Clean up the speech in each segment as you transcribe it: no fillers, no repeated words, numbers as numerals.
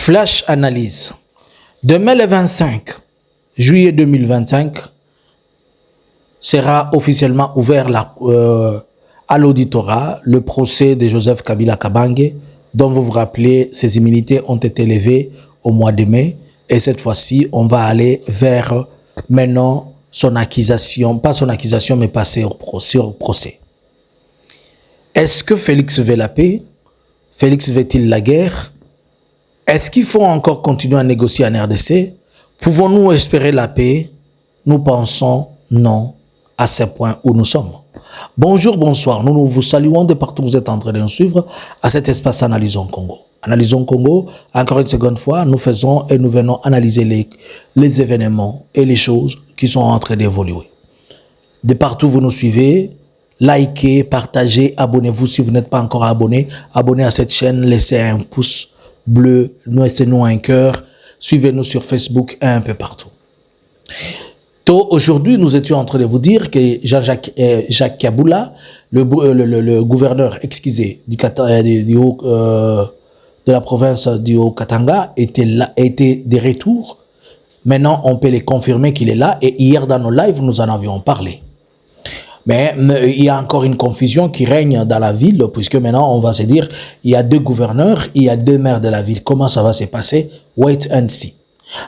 Flash analyse. Demain le 25 juillet 2025 sera officiellement ouvert à l'auditorat le procès de Joseph Kabila Kabange, dont vous vous rappelez, ses immunités ont été levées au mois de mai. Et cette fois-ci, on va aller vers maintenant son accusation, pas son accusation, mais passer au procès. Est-ce que Félix veut la paix? Félix veut-il la guerre? Est-ce qu'il faut encore continuer à négocier en RDC? Pouvons-nous espérer la paix? Nous pensons non à ce point où nous sommes. Bonjour, bonsoir. Nous vous saluons de partout où vous êtes en train de nous suivre à cet espace Analysons Congo. Analysons Congo, encore une seconde fois, nous faisons et nous venons analyser les événements et les choses qui sont en train d'évoluer. De partout où vous nous suivez, likez, partagez, abonnez-vous si vous n'êtes pas encore abonné. Abonnez à cette chaîne, laissez un pouce bleu, laissez-nous un cœur, suivez-nous sur Facebook et un peu partout. Aujourd'hui, nous étions en train de vous dire que Jacques Kaboula, le gouverneur excusez de la province du Haut-Katanga, était de retour. Maintenant, on peut les confirmer qu'il est là. Et hier, dans nos lives, nous en avions parlé. Mais il y a encore une confusion qui règne dans la ville, puisque maintenant, on va se dire, il y a deux gouverneurs, il y a deux maires de la ville. Comment ça va se passer? Wait and see.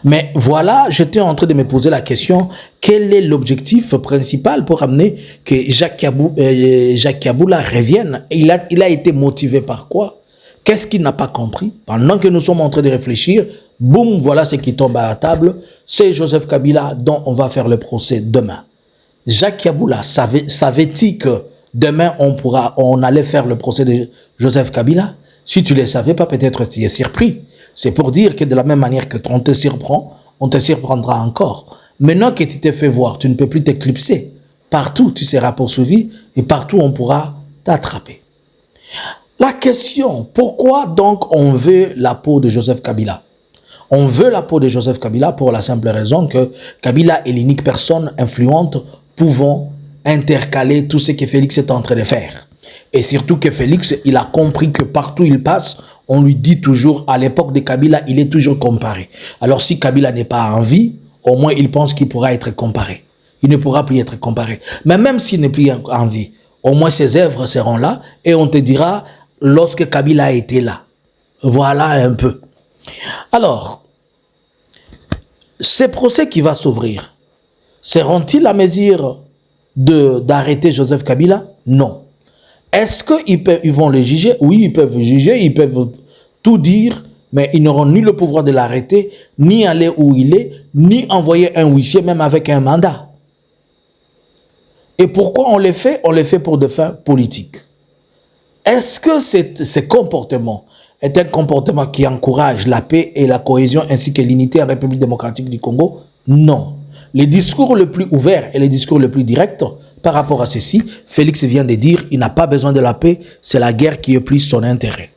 Mais voilà, j'étais en train de me poser la question, quel est l'objectif principal pour amener que Jacques Kaboula revienne? Il a été motivé par quoi? Qu'est-ce qu'il n'a pas compris? Pendant que nous sommes en train de réfléchir, boum, voilà ce qui tombe à la table. C'est Joseph Kabila dont on va faire le procès demain. Jacques Kaboula savait-il que demain on allait faire le procès de Joseph Kabila? Si tu ne le savais pas, peut-être tu es surpris. C'est pour dire que de la même manière que on te surprend, on te surprendra encore. Maintenant que tu t'es fait voir, tu ne peux plus t'éclipser. Partout, tu seras poursuivi et partout, on pourra t'attraper. La question, pourquoi donc on veut la peau de Joseph Kabila? On veut la peau de Joseph Kabila pour la simple raison que Kabila est l'unique personne influente pouvant intercaler tout ce que Félix est en train de faire. Et surtout que Félix, il a compris que partout il passe, on lui dit toujours, à l'époque de Kabila, il est toujours comparé. Alors si Kabila n'est pas en vie, au moins il pense qu'il pourra être comparé. Il ne pourra plus être comparé. Mais même s'il n'est plus en vie, au moins ses œuvres seront là et on te dira lorsque Kabila était là. Voilà un peu. Alors, ces procès qui va s'ouvrir, seront-ils à mesure d'arrêter Joseph Kabila? Non. Est-ce qu'ils vont le juger? Oui, ils peuvent juger, ils peuvent tout dire, mais ils n'auront ni le pouvoir de l'arrêter, ni aller où il est, ni envoyer un huissier, même avec un mandat. Et pourquoi on les fait? On les fait pour des fins politiques. Est-ce que ce comportement est un comportement qui encourage la paix et la cohésion ainsi que l'unité en République démocratique du Congo? Non. Les discours le plus ouverts et les discours le plus directs par rapport à ceci, Félix vient de dire il n'a pas besoin de la paix, c'est la guerre qui est plus son intérêt.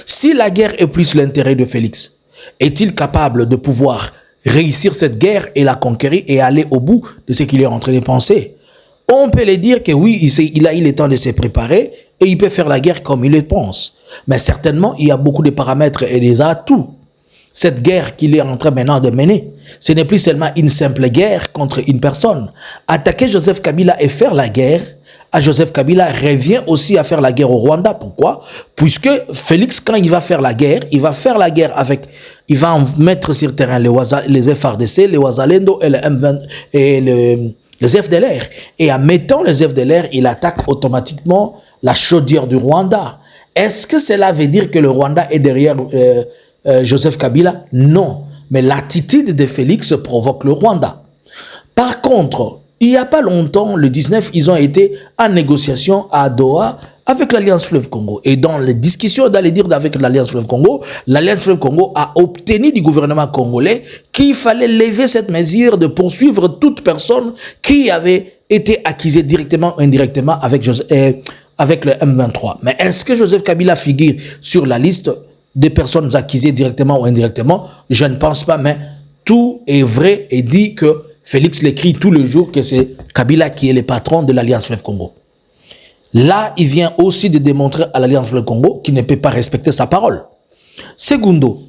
Si la guerre est plus l'intérêt de Félix, est-il capable de pouvoir réussir cette guerre et la conquérir et aller au bout de ce qu'il est en train de penser? On peut le dire que oui, il a eu le temps de se préparer et il peut faire la guerre comme il le pense. Mais certainement, il y a beaucoup de paramètres et des atouts. Cette guerre qu'il est en train maintenant de mener, ce n'est plus seulement une simple guerre contre une personne. Attaquer Joseph Kabila et faire la guerre à Joseph Kabila revient aussi à faire la guerre au Rwanda. Pourquoi? Puisque Félix, quand il va faire la guerre avec, il va en mettre sur terrain les FARDC, les Wazalendo et les FDLR. Et en mettant les FDLR, il attaque automatiquement la chaudière du Rwanda. Est-ce que cela veut dire que le Rwanda est derrière Joseph Kabila? Non. Mais l'attitude de Félix provoque le Rwanda. Par contre, il n'y a pas longtemps, le 19, ils ont été en négociation à Doha avec l'Alliance Fleuve Congo. Et dans les discussions d'aller dire avec l'Alliance Fleuve Congo a obtenu du gouvernement congolais qu'il fallait lever cette mesure de poursuivre toute personne qui avait été accusée directement ou indirectement avec le M23. Mais est-ce que Joseph Kabila figure sur la liste des personnes accusées directement ou indirectement? Je ne pense pas, mais tout est vrai et dit que Félix l'écrit tous les jours que c'est Kabila qui est le patron de l'Alliance Fleuve Congo. Là, il vient aussi de démontrer à l'Alliance Fleuve Congo qu'il ne peut pas respecter sa parole. Segundo,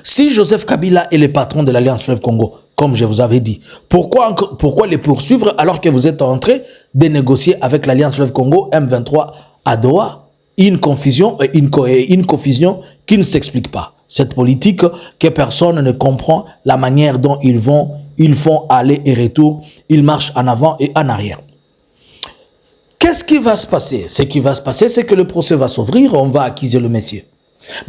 si Joseph Kabila est le patron de l'Alliance Fleuve Congo, comme je vous avais dit, pourquoi les poursuivre alors que vous êtes en train de négocier avec l'Alliance Fleuve Congo M23 à Doha? Une confusion qui ne s'explique pas. Cette politique que personne ne comprend la manière dont ils font aller et retour, ils marchent en avant et en arrière. Qu'est-ce qui va se passer? Ce qui va se passer, c'est que le procès va s'ouvrir, on va accuser le monsieur.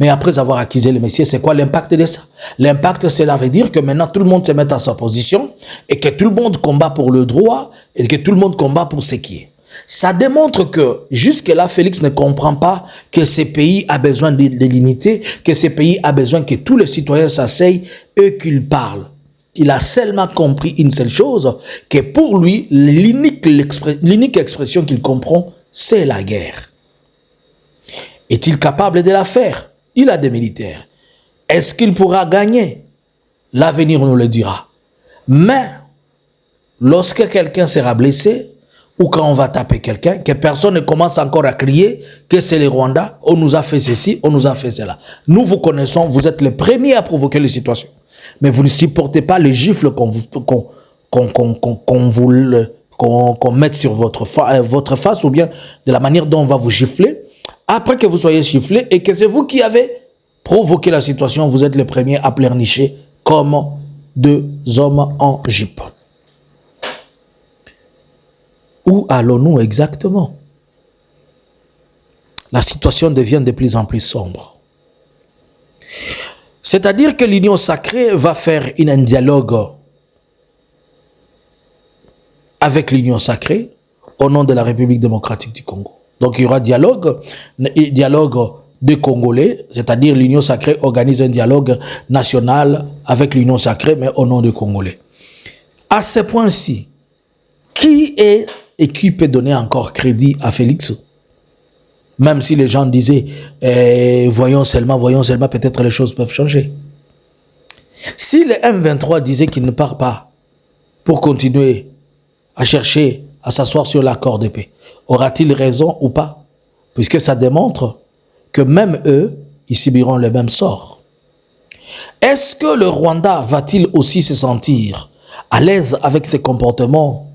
Mais après avoir accusé le monsieur, c'est quoi l'impact de ça? L'impact, cela veut dire que maintenant tout le monde se met à sa position et que tout le monde combat pour le droit et que tout le monde combat pour ce qui est. Ça démontre que jusque-là, Félix ne comprend pas que ce pays a besoin de l'unité, que ce pays a besoin que tous les citoyens s'asseyent et qu'ils parlent. Il a seulement compris une seule chose, que pour lui, l'unique expression qu'il comprend, c'est la guerre. Est-il capable de la faire? Il a des militaires. Est-ce qu'il pourra gagner? L'avenir nous le dira. Mais, lorsque quelqu'un sera blessé, ou quand on va taper quelqu'un, que personne ne commence encore à crier que c'est les Rwandais, on nous a fait ceci, on nous a fait cela. Nous vous connaissons, vous êtes les premiers à provoquer les situations. Mais vous ne supportez pas les gifles qu'on mette sur votre face ou bien de la manière dont on va vous gifler. Après que vous soyez giflé et que c'est vous qui avez provoqué la situation, vous êtes les premiers à pleurnicher comme deux hommes en jupe. Où allons-nous exactement? La situation devient de plus en plus sombre. C'est-à-dire que l'Union sacrée va faire un dialogue avec l'Union sacrée au nom de la République démocratique du Congo. Donc il y aura dialogue de Congolais, c'est-à-dire l'Union sacrée organise un dialogue national avec l'Union sacrée, mais au nom des Congolais. À ce point-ci, qui est et qui peut donner encore crédit à Félix? Même si les gens disaient, voyons seulement, peut-être les choses peuvent changer. Si le M23 disait qu'il ne part pas pour continuer à chercher à s'asseoir sur l'accord de paix, aura-t-il raison ou pas? Puisque ça démontre que même eux, ils subiront le même sort. Est-ce que le Rwanda va-t-il aussi se sentir à l'aise avec ses comportements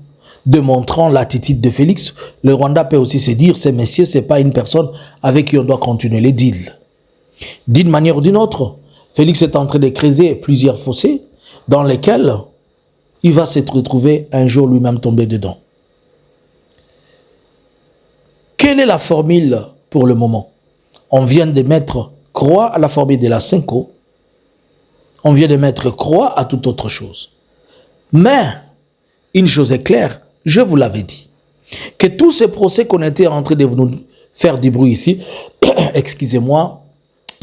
démontrant l'attitude de Félix? Le Rwanda peut aussi se dire, ce monsieur, ce n'est pas une personne avec qui on doit continuer les deals. D'une manière ou d'une autre, Félix est en train de creuser plusieurs fossés dans lesquels il va se retrouver un jour lui-même tomber dedans. Quelle est la formule pour le moment? On vient de mettre croix à la formule de la 5O. On vient de mettre croix à toute autre chose. Mais, une chose est claire, je vous l'avais dit, que tous ces procès qu'on était en train de nous faire du bruit ici, excusez-moi,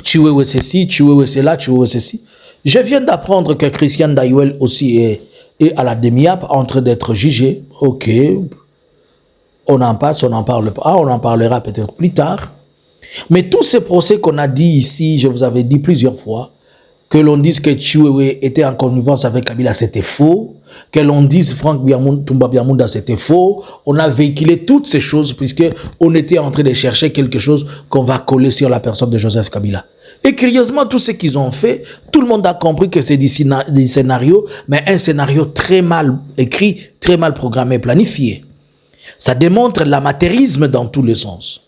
Chiwewe ceci, Chiwewe cela, Chiwewe ceci, je viens d'apprendre que Christian Dayuel aussi est à la DEMIAP en train d'être jugé. Ok, on en passe, on n'en parle pas, on en parlera peut-être plus tard. Mais tous ces procès qu'on a dit ici, je vous avais dit plusieurs fois, que l'on dise que Chiwewe était en connivence avec Kabila, c'était faux. Que l'on dise Franck Toumba Biamunda, c'était faux. On a véhiculé toutes ces choses puisque on était en train de chercher quelque chose qu'on va coller sur la personne de Joseph Kabila. Et curieusement, tout ce qu'ils ont fait, tout le monde a compris que c'est des scénarios, mais un scénario très mal écrit, très mal programmé, planifié. Ça démontre l'amateurisme dans tous les sens.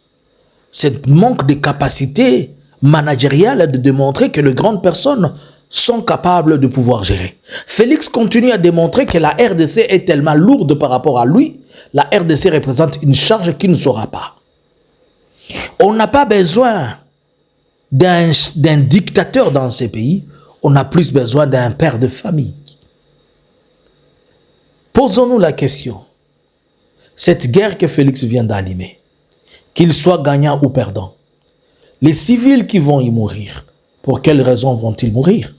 C'est manque de capacité managériale de démontrer que les grandes personnes sont capables de pouvoir gérer. Félix continue à démontrer que la RDC est tellement lourde par rapport à lui. La RDC représente une charge qu'il ne saura pas. On n'a pas besoin d'un dictateur dans ces pays. On a plus besoin d'un père de famille. Posons-nous la question. Cette guerre que Félix vient d'allumer, qu'il soit gagnant ou perdant, les civils qui vont y mourir, pour quelles raisons vont-ils mourir?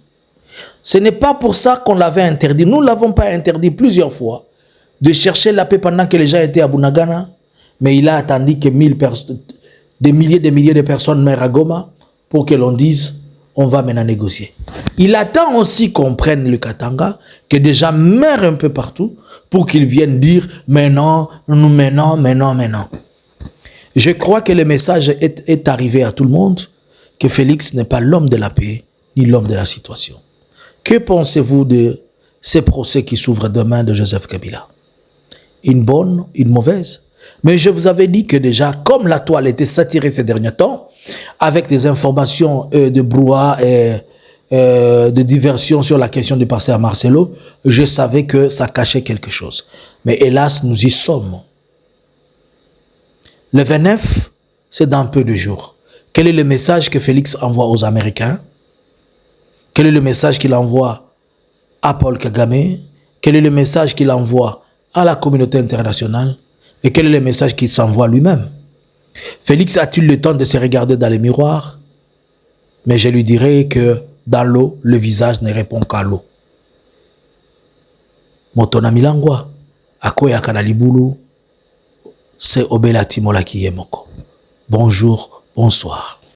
Ce n'est pas pour ça qu'on l'avait interdit. Nous ne l'avons pas interdit plusieurs fois de chercher la paix pendant que les gens étaient à Bunagana, mais il a attendu que des milliers de personnes meurent à Goma pour que l'on dise on va maintenant négocier. Il attend aussi qu'on prenne le Katanga, que des gens meurent un peu partout pour qu'ils viennent dire mais non, mais non, mais non, mais non. Je crois que le message est arrivé à tout le monde que Félix n'est pas l'homme de la paix, ni l'homme de la situation. Que pensez-vous de ces procès qui s'ouvrent demain de Joseph Kabila? Une bonne, une mauvaise? Mais je vous avais dit que déjà, comme la toile était saturée ces derniers temps, avec des informations de brouhaha et de diversion sur la question du pasteur Marcelo, je savais que ça cachait quelque chose. Mais hélas, nous y sommes. Le 29, c'est dans peu de jours. Quel est le message que Félix envoie aux Américains? Quel est le message qu'il envoie à Paul Kagame? Quel est le message qu'il envoie à la communauté internationale? Et quel est le message qu'il s'envoie lui-même? Félix a-t-il le temps de se regarder dans le miroir? Mais je lui dirai que dans l'eau, le visage ne répond qu'à l'eau. Motona milangwa, akoya kanalibulu, c'est Obela Timola Kiyemoko. Bonjour, bonsoir.